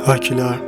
آکیلار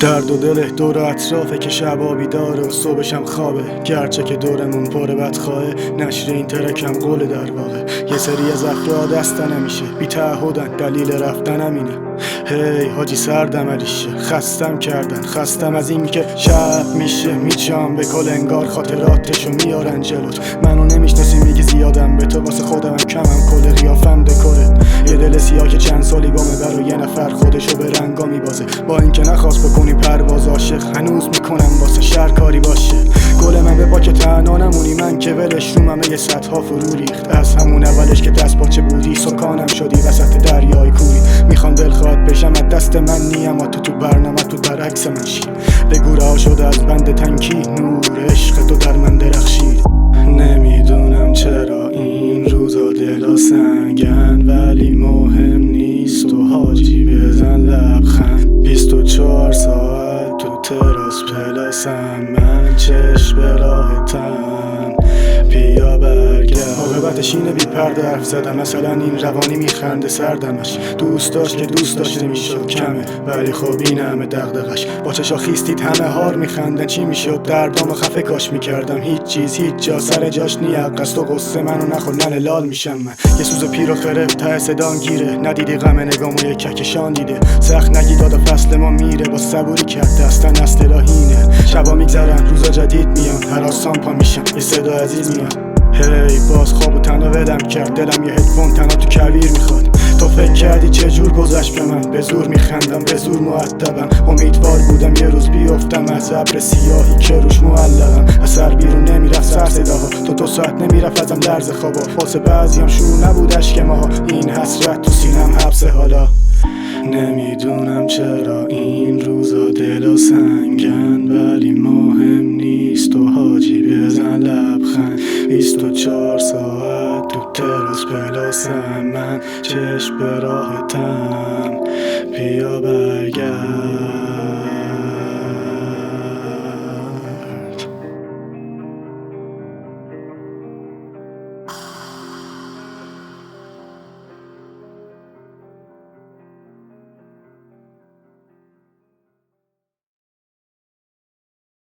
درد و دل دور و اطرافه که شبا بیداره و صبحشم خوابه، گرچه که دورمون پر بدخواه. نشر این ترکم قول در واقع یه سری از افراد هستن همیشه بی تعهدن، دلیل رفتنم اینه. هی حاجی سردم عریشه، خستم کردن، خستم از این که شب میشه میچم به کل انگار خاطراتشو میارن جلوت. منو نمیشناسی میگی زیادم به تو، واسه خودم کمم کل قیافم دکوره. یه دل سیاه که چند سالی گامه برای یه نفر خودشو به رنگا میبازه، با اینکه نخواست بکنی پرواز عاشق هنوز میکنم واسه شهر کاری باشه. گل من به باک تنها نمونی، من که ولش رو همه صدها فرو ریخت. از همون اولش که دست باچه بودی سکانم شدی وسط دریای کوری. میخوام دلخواد بشم از دست من نی، اما تو برنامه تو برعکس من شی. بگو رها شده از بند تنکی، نور عشق تو در من درخشید. نمیدونم چرا این روزا دلا سنگن، ولی مهم نیست و حاجی بزن لبخند. 24 ساعت تو تراس پلاسم، من چشم به راهتم، بیا برگرد. عاقبتش اینه بی پرده حرف زدم، مثلا این روانی میخنده سردمش. دوست داشت که دوست داشته میشد کمه، ولی خب این همه دغدغش. با چشا خیستید همه هار میخندن، چی میشد دردامو خفه کاش میکردم. هیچ چیز هیچ جا سر جاش نیق است و قصه منو نخور ننه لال میشم من. یه سوز پیر و خرف ته صدام گیره، ندیدی غم نگامو یه ککشان دیده. سخت نگی داد و فصل ما میره، با صبوری کرد دستن اصطلاحینه. شبا میگذرن روزا جدید میان، هر آسان پا میشم یه صدا عزیز میاد. هی باز خواب و تنها ولم کرد، دلم یه هدفون تنها تو کویر میخواد. تو فکر کردی چجور گذشت به من، به زور میخندم به زور مؤدبم. امیدوار بودم یه روز بیفتم از ابر سیاهی که روش معلقم. اثر بیرون نمیرفت سر صداها، تو 2 ساعت نمیرفت ازم درز خوابا. واسه بعضیم شروع نبود اشک ماها، این حسرت تو سینم حبسه حالا. نمیدونم چرا این روزا دلا سنگن، ولی مهم نیست و حاجی بزن لبخند. 24 ساعت تو تراس پلاسم، من چشم به راهتم، بیا برگرد.